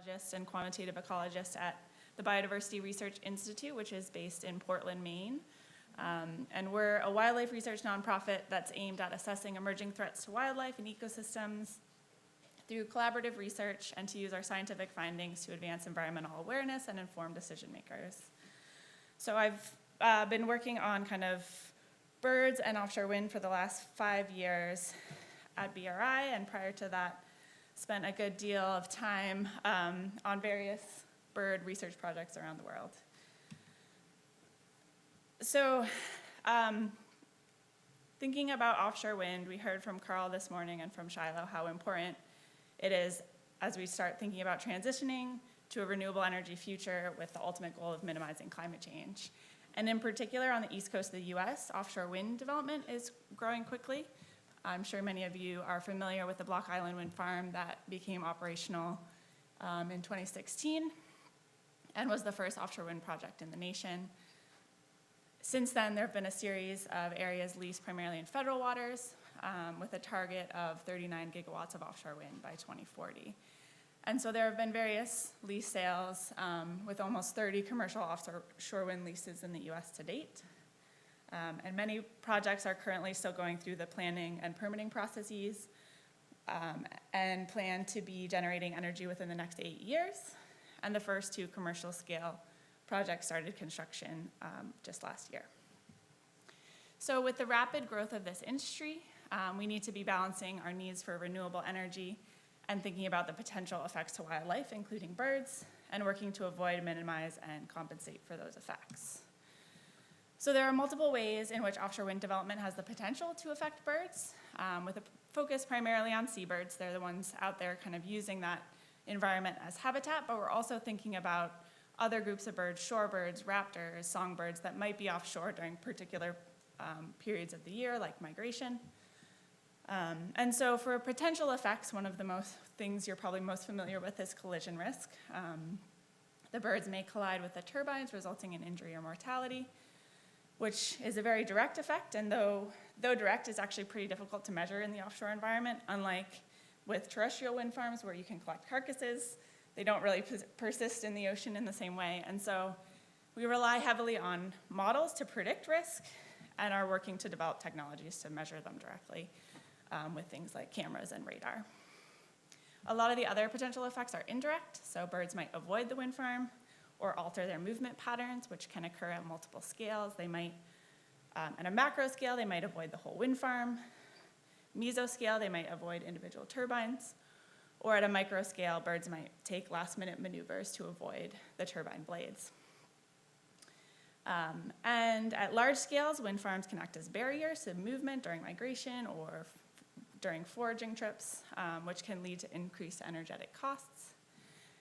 biologist and quantitative ecologist at the Biodiversity Research Institute, which is based in Portland, Maine. And we're a wildlife research nonprofit that's aimed at assessing emerging threats to wildlife and ecosystems through collaborative research and to use our scientific findings to advance environmental awareness and inform decision makers. So I've been working on kind of birds and offshore wind for the last 5 years at BRI, and prior to that, spent a good deal of time on various bird research projects around the world. So thinking about offshore wind, we heard from Carl this morning and from Shiloh how important it is as we start thinking about transitioning to a renewable energy future with the ultimate goal of minimizing climate change. And in particular, on the east coast of the US, offshore wind development is growing quickly. I'm sure many of you are familiar with the Block Island Wind Farm that became operational in 2016 and was the first offshore wind project in the nation. Since then, there have been a series of areas leased primarily in federal waters with a target of 39 gigawatts of offshore wind by 2040. And so there have been various lease sales with almost 30 commercial offshore wind leases in the US to date. And many projects are currently still going through the planning and permitting processes and plan to be generating energy within the next 8 years. And the first 2 commercial scale projects started construction just last year. So with the rapid growth of this industry, we need to be balancing our needs for renewable energy and thinking about the potential effects to wildlife, including birds, and working to avoid, minimize, and compensate for those effects. So there are multiple ways in which offshore wind development has the potential to affect birds, with a focus primarily on seabirds. They're the ones out there kind of using that environment as habitat, but we're also thinking about other groups of birds, shorebirds, raptors, songbirds that might be offshore during particular periods of the year, like migration. And so for potential effects, one of the things you're probably most familiar with is collision risk. The birds may collide with the turbines, resulting in injury or mortality, which is a very direct effect, and though direct, is actually pretty difficult to measure in the offshore environment, unlike with terrestrial wind farms where you can collect carcasses. They don't really persist in the ocean in the same way, and so we rely heavily on models to predict risk and are working to develop technologies to measure them directly with things like cameras and radar. A lot of the other potential effects are indirect, so birds might avoid the wind farm or alter their movement patterns, which can occur at multiple scales. They might, at a macro scale, they might avoid the whole wind farm. Mesoscale, they might avoid individual turbines. Or at a micro scale, birds might take last-minute maneuvers to avoid the turbine blades. And at large scales, wind farms can act as barriers to movement during migration or during foraging trips, which can lead to increased energetic costs.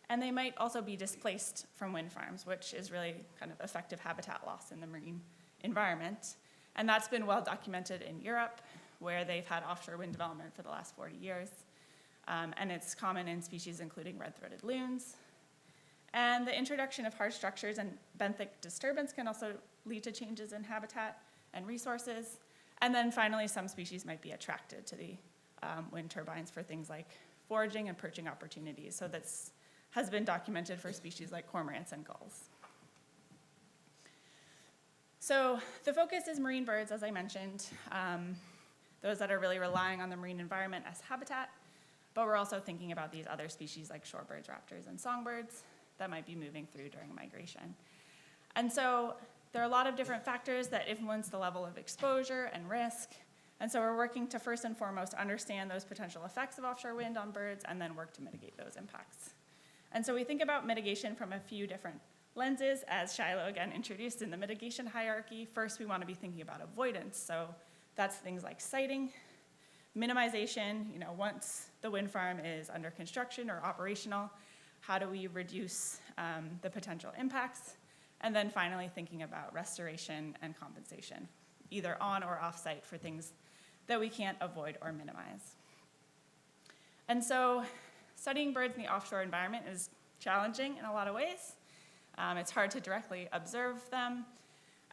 And they might also be displaced from wind farms, which is really kind of effective habitat loss in the marine environment. And that's been well documented in Europe, where they've had offshore wind development for the last 40 years. And it's common in species including red-throated loons. And the introduction of hard structures and benthic disturbance can also lead to changes in habitat and resources. And then finally, some species might be attracted to the wind turbines for things like foraging and perching opportunities. So that's has been documented for species like cormorants and gulls. So the focus is marine birds, as I mentioned, those that are really relying on the marine environment as habitat, but we're also thinking about these other species like shorebirds, raptors, and songbirds that might be moving through during migration. And so there are a lot of different factors that influence the level of exposure and risk, and so we're working to first and foremost understand those potential effects of offshore wind on birds and then work to mitigate those impacts. And so we think about mitigation from a few different lenses, as Shiloh again introduced in the mitigation hierarchy. First, we want to be thinking about avoidance. So that's things like siting, minimization, once the wind farm is under construction or operational, how do we reduce the potential impacts? And then finally, thinking about restoration and compensation, either on or off-site for things that we can't avoid or minimize. And so studying birds in the offshore environment is challenging in a lot of ways. It's hard to directly observe them.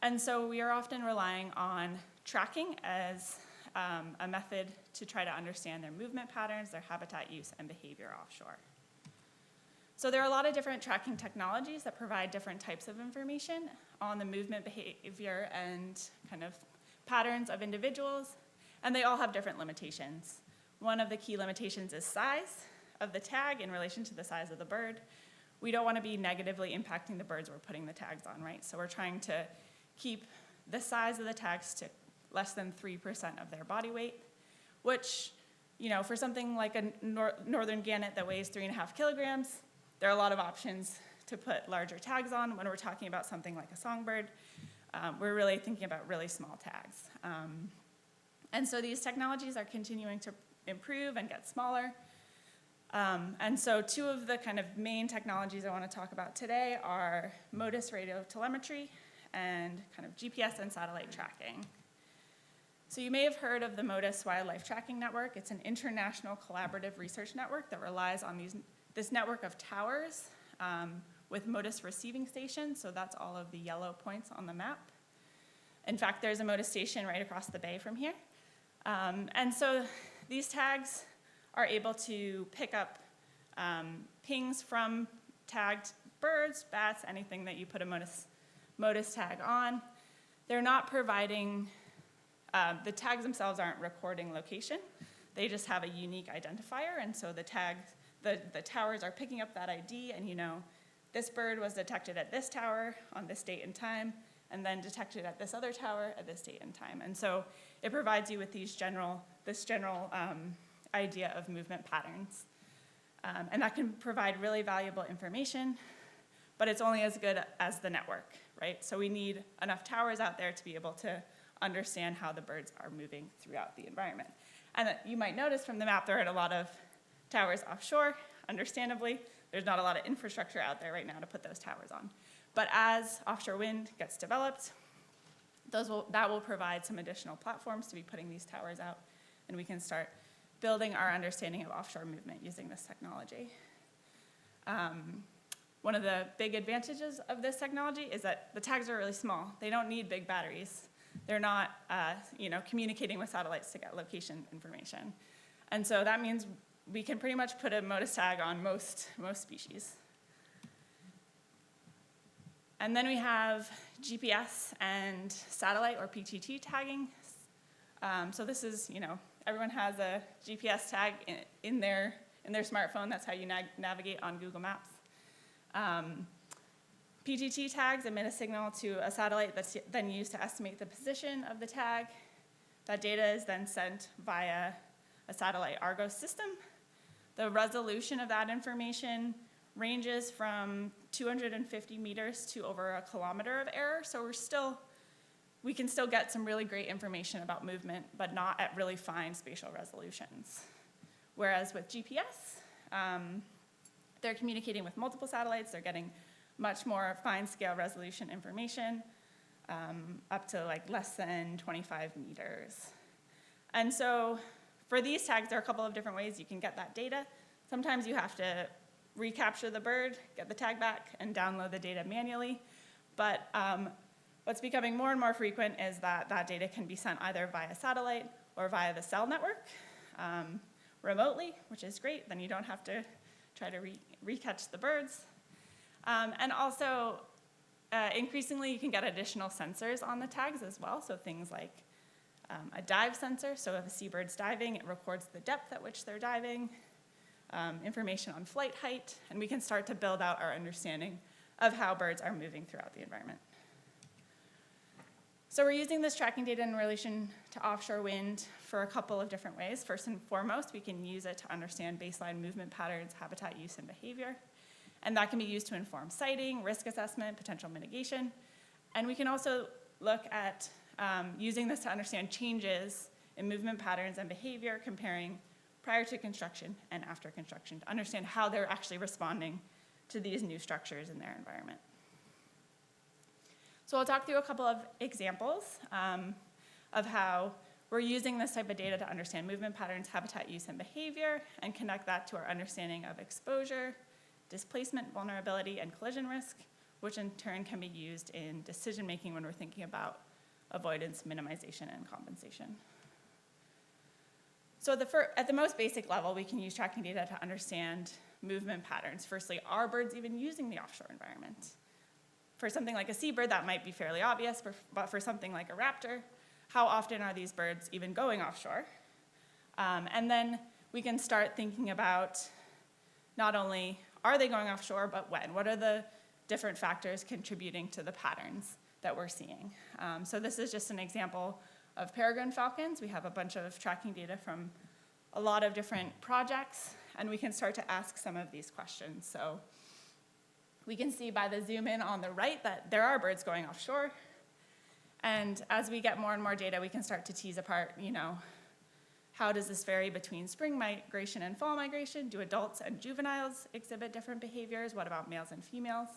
And so we are often relying on tracking as a method to try to understand their movement patterns, their habitat use, and behavior offshore. So there are a lot of different tracking technologies that provide different types of information on the movement behavior and kind of patterns of individuals, and they all have different limitations. One of the key limitations is size of the tag in relation to the size of the bird. We don't want to be negatively impacting the birds we're putting the tags on, right? So we're trying to keep the size of the tags to less than 3% of their body weight, which, you know, for something like a northern gannet that weighs 3.5 kilograms, there are a lot of options to put larger tags on. When we're talking about something like a songbird, we're really thinking about really small tags. And so these technologies are continuing to improve and get smaller. And so two of the kind of main technologies I want to talk about today are MODIS radio telemetry and kind of GPS and satellite tracking. So you may have heard of the MODIS Wildlife Tracking Network. It's an international collaborative research network that relies on this network of towers with MODIS receiving stations, so that's all of the yellow points on the map. In fact, there's a MODIS station right across the bay from here. And so these tags are able to pick up pings from tagged birds, bats, anything that you put a MODIS tag on. They're not providing, the tags themselves aren't recording location. They just have a unique identifier, and so the towers are picking up that ID, and you know, this bird was detected at this tower on this date and time, and then detected at this other tower at this date and time. And so it provides you with this general idea of movement patterns. And that can provide really valuable information, but it's only as good as the network, right? So we need enough towers out there to be able to understand how the birds are moving throughout the environment. And you might notice from the map there are a lot of towers offshore. Understandably, there's not a lot of infrastructure out there right now to put those towers on. But as offshore wind gets developed, that will provide some additional platforms to be putting these towers out, and we can start building our understanding of offshore movement using this technology. One of the big advantages of this technology is that the tags are really small. They don't need big batteries. They're not communicating with satellites to get location information. And so that means we can pretty much put a MODIS tag on most species. And then we have GPS and satellite or PTT tagging. So this is, everyone has a GPS tag in their smartphone. That's how you navigate on Google Maps. PTT tags emit a signal to a satellite that's then used to estimate the position of the tag. That data is then sent via a satellite Argos system. The resolution of that information ranges from 250 meters to over a kilometer of error, so we can still get some really great information about movement, but not at really fine spatial resolutions. Whereas with GPS, they're communicating with multiple satellites. They're getting much more fine scale resolution information, up to like less than 25 meters. And so for these tags, there are a couple of different ways you can get that data. Sometimes you have to recapture the bird, get the tag back, and download the data manually. But what's becoming more and more frequent is that that data can be sent either via satellite or via the cell network remotely, which is great. Then you don't have to try to recatch the birds. And also, increasingly, you can get additional sensors on the tags as well. So things like a dive sensor. So if a seabird's diving, it records the depth at which they're diving, information on flight height, and we can start to build out our understanding of how birds are moving throughout the environment. So we're using this tracking data in relation to offshore wind for a couple of different ways. First and foremost, we can use it to understand baseline movement patterns, habitat use, and behavior. And that can be used to inform siting, risk assessment, potential mitigation. And we can also look at using this to understand changes in movement patterns and behavior, comparing prior to construction and after construction, to understand how they're actually responding to these new structures in their environment. So I'll talk through a couple of examples of how we're using this type of data to understand movement patterns, habitat use, and behavior, and connect that to our understanding of exposure, displacement, vulnerability, and collision risk, which in turn can be used in decision-making when we're thinking about avoidance, minimization, and compensation. So at the most basic level, we can use tracking data to understand movement patterns. Firstly, are birds even using the offshore environment? For something like a seabird, that might be fairly obvious, but for something like a raptor, how often are these birds even going offshore? And then we can start thinking about not only are they going offshore, but when? What are the different factors contributing to the patterns that we're seeing? So this is just an example of peregrine falcons. We have a bunch of tracking data from a lot of different projects, and we can start to ask some of these questions. So we can see by the zoom in on the right that there are birds going offshore. And as we get more and more data, we can start to tease apart, how does this vary between spring migration and fall migration? Do adults and juveniles exhibit different behaviors? What about males and females?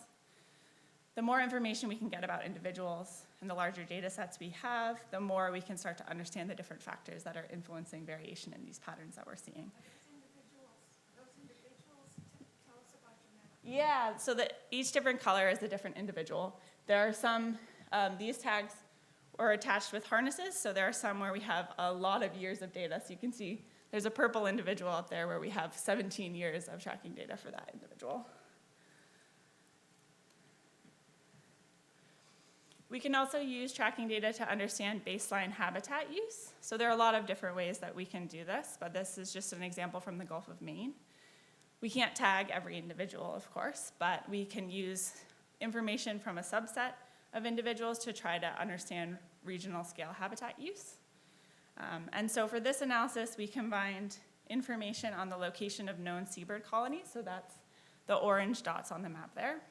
The more information we can get about individuals and the larger data sets we have, the more we can start to understand the different factors that are influencing variation in these patterns that we're seeing. Those individuals, tell us about your map. Yeah, so that each different color is a different individual. There are some, these tags are attached with harnesses, so there are some where we have a lot of years of data. So you can see there's a purple individual up there where we have 17 years of tracking data for that individual. We can also use tracking data to understand baseline habitat use. So there are a lot of different ways that we can do this, but this is just an example from the Gulf of Maine. We can't tag every individual, of course, but we can use information from a subset of individuals to try to understand regional scale habitat use. And so for this analysis, we combined information on the location of known seabird colonies, so that's the orange dots on the map there.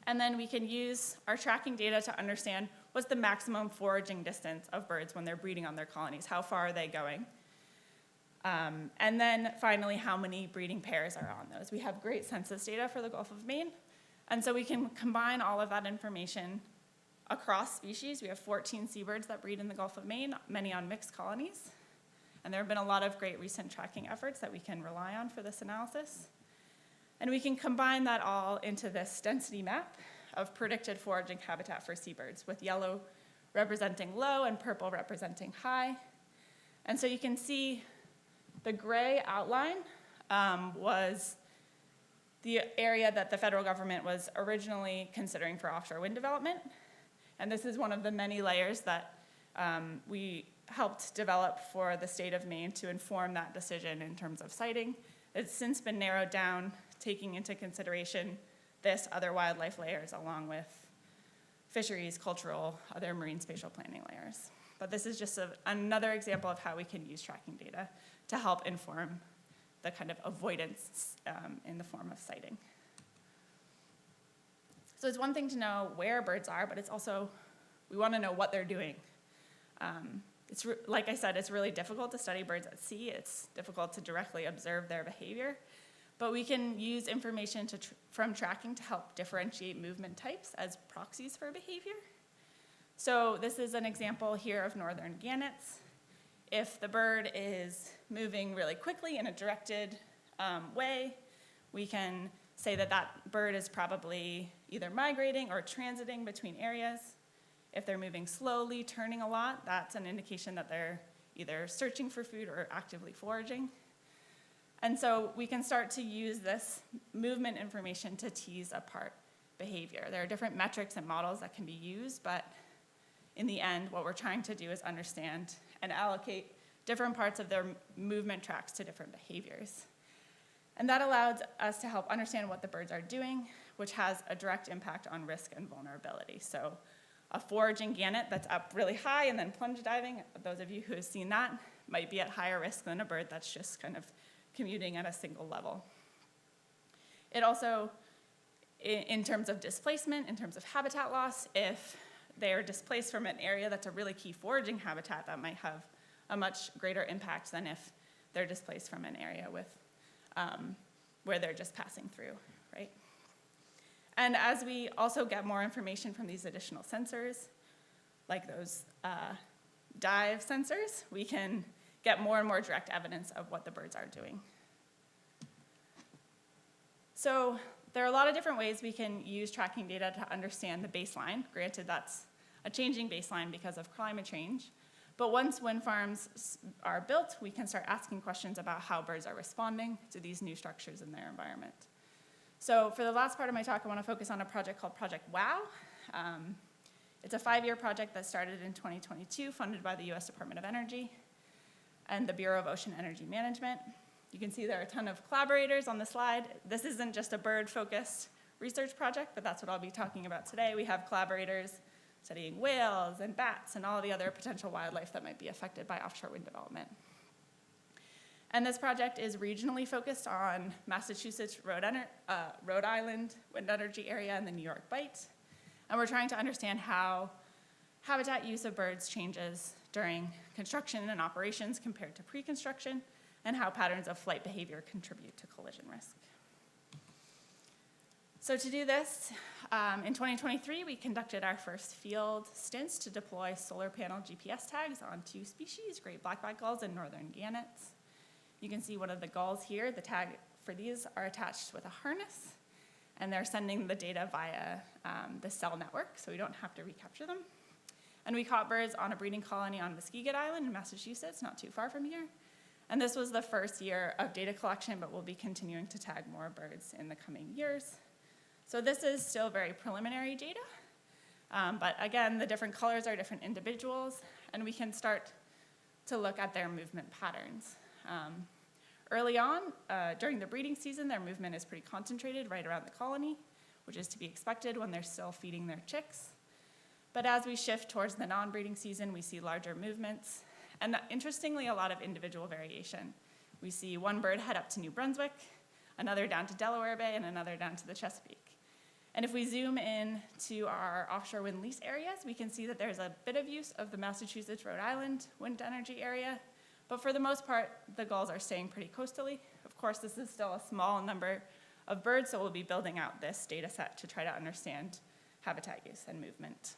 And then we can use our tracking data to understand what's the maximum foraging distance of birds when they're breeding on their colonies. How far are they going? And then finally, how many breeding pairs are on those? We have great census data for the Gulf of Maine. And so we can combine all of that information across species. We have 14 seabirds that breed in the Gulf of Maine, many on mixed colonies. And there have been a lot of great recent tracking efforts that we can rely on for this analysis. And we can combine that all into this density map of predicted foraging habitat for seabirds, with yellow representing low and purple representing high. And so you can see the gray outline was the area that the federal government was originally considering for offshore wind development. And this is one of the many layers that we helped develop for the state of Maine to inform that decision in terms of siting. It's since been narrowed down, taking into consideration this, other wildlife layers, along with fisheries, cultural, other marine spatial planning layers. But this is just another example of how we can use tracking data to help inform the kind of avoidance in the form of siting. So it's one thing to know where birds are, but it's also, we want to know what they're doing. Like I said, it's really difficult to study birds at sea. It's difficult to directly observe their behavior. But we can use information from tracking to help differentiate movement types as proxies for behavior. So this is an example here of northern gannets. If the bird is moving really quickly in a directed way, we can say that that bird is probably either migrating or transiting between areas. If they're moving slowly, turning a lot, that's an indication that they're either searching for food or actively foraging. And so we can start to use this movement information to tease apart behavior. There are different metrics and models that can be used, but in the end, what we're trying to do is understand and allocate different parts of their movement tracks to different behaviors. And that allows us to help understand what the birds are doing, which has a direct impact on risk and vulnerability. So a foraging gannet that's up really high and then plunge diving, those of you who have seen that, might be at higher risk than a bird that's just kind of commuting at a single level. It also, in terms of displacement, in terms of habitat loss, if they are displaced from an area that's a really key foraging habitat, that might have a much greater impact than if they're displaced from an area with, where they're just passing through, right? And as we also get more information from these additional sensors, like those dive sensors, we can get more and more direct evidence of what the birds are doing. So there are a lot of different ways we can use tracking data to understand the baseline. Granted, that's a changing baseline because of climate change. But once wind farms are built, we can start asking questions about how birds are responding to these new structures in their environment. So for the last part of my talk, I want to focus on a project called Project WOW. It's a 5-year project that started in 2022, funded by the US Department of Energy and the Bureau of Ocean Energy Management. You can see there are a ton of collaborators on the slide. This isn't just a bird-focused research project, but that's what I'll be talking about today. We have collaborators studying whales and bats and all the other potential wildlife that might be affected by offshore wind development. And this project is regionally focused on Massachusetts, Rhode Island wind energy area and the New York Bight. And we're trying to understand how habitat use of birds changes during construction and operations compared to pre-construction, and how patterns of flight behavior contribute to collision risk. So to do this, in 2023, we conducted our first field stints to deploy solar panel GPS tags on 2 species, great black-backed gulls and northern gannets. You can see one of the gulls here. The tag for these are attached with a harness, and they're sending the data via the cell network, so we don't have to recapture them. And we caught birds on a breeding colony on Muskegon Island in Massachusetts, not too far from here. And this was the first year of data collection, but we'll be continuing to tag more birds in the coming years. So this is still very preliminary data, but again, the different colors are different individuals, and we can start to look at their movement patterns. Early on, during the breeding season, their movement is pretty concentrated right around the colony, which is to be expected when they're still feeding their chicks. But as we shift towards the non-breeding season, we see larger movements, and interestingly, a lot of individual variation. We see one bird head up to New Brunswick, another down to Delaware Bay, and another down to the Chesapeake. And if we zoom in to our offshore wind lease areas, we can see that there's a bit of use of the Massachusetts, Rhode Island wind energy area, but for the most part, the gulls are staying pretty coastally. Of course, this is still a small number of birds, so we'll be building out this data set to try to understand habitat use and movement.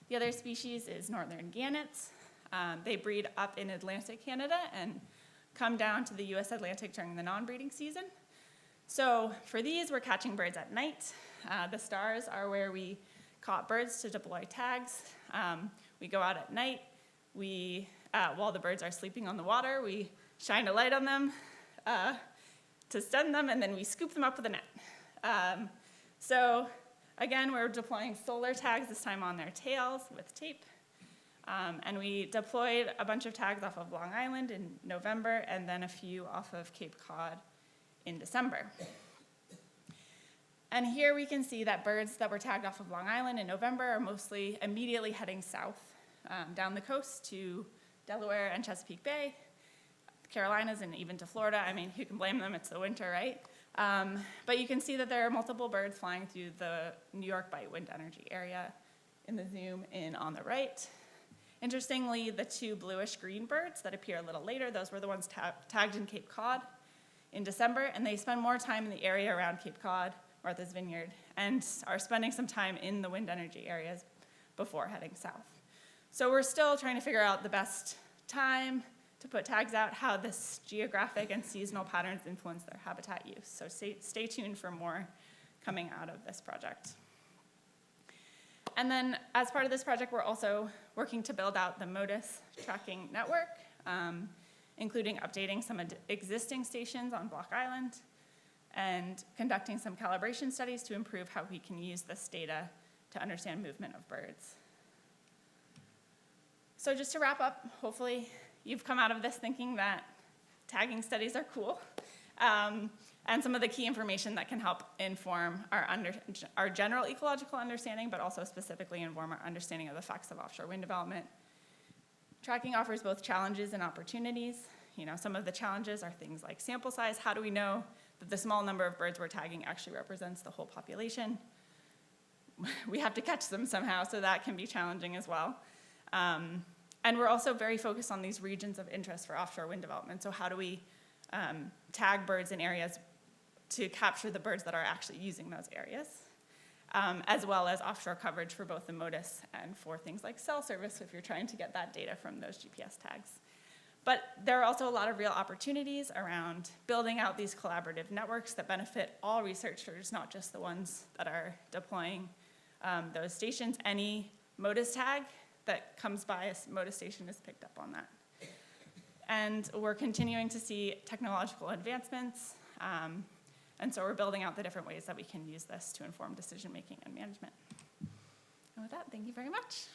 The other species is northern gannets. They breed up in Atlantic Canada and come down to the US Atlantic during the non-breeding season. So for these, we're catching birds at night. The stars are where we caught birds to deploy tags. We go out at night. While the birds are sleeping on the water, we shine a light on them to stun them, and then we scoop them up with a net. So again, we're deploying solar tags, this time on their tails with tape. And we deployed a bunch of tags off of Long Island in November, and then a few off of Cape Cod in December. And here we can see that birds that were tagged off of Long Island in November are mostly immediately heading south down the coast to Delaware and Chesapeake Bay, Carolinas, and even to Florida. I mean, who can blame them? It's the winter, right? But you can see that there are multiple birds flying through the New York Bight wind energy area in the zoom in on the right. Interestingly, the 2 bluish-green birds that appear a little later, those were the ones tagged in Cape Cod in December, and they spend more time in the area around Cape Cod, Martha's Vineyard, and are spending some time in the wind energy areas before heading south. So we're still trying to figure out the best time to put tags out, how this geographic and seasonal patterns influence their habitat use. So stay tuned for more coming out of this project. And then as part of this project, we're also working to build out the MODIS tracking network, including updating some existing stations on Block Island and conducting some calibration studies to improve how we can use this data to understand movement of birds. So just to wrap up, hopefully you've come out of this thinking that tagging studies are cool, and some of the key information that can help inform our general ecological understanding, but also specifically inform our understanding of the effects of offshore wind development. Tracking offers both challenges and opportunities. You know, some of the challenges are things like sample size. How do we know that the small number of birds we're tagging actually represents the whole population? We have to catch them somehow, so that can be challenging as well. And we're also very focused on these regions of interest for offshore wind development. So how do we tag birds in areas to capture the birds that are actually using those areas, as well as offshore coverage for both the MODIS and for things like cell service if you're trying to get that data from those GPS tags. But there are also a lot of real opportunities around building out these collaborative networks that benefit all researchers, not just the ones that are deploying those stations. Any MODIS tag that comes by a motor station is picked up on that. And we're continuing to see technological advancements, and so we're building out the different ways that we can use this to inform decision-making and management. And with that, thank you very much.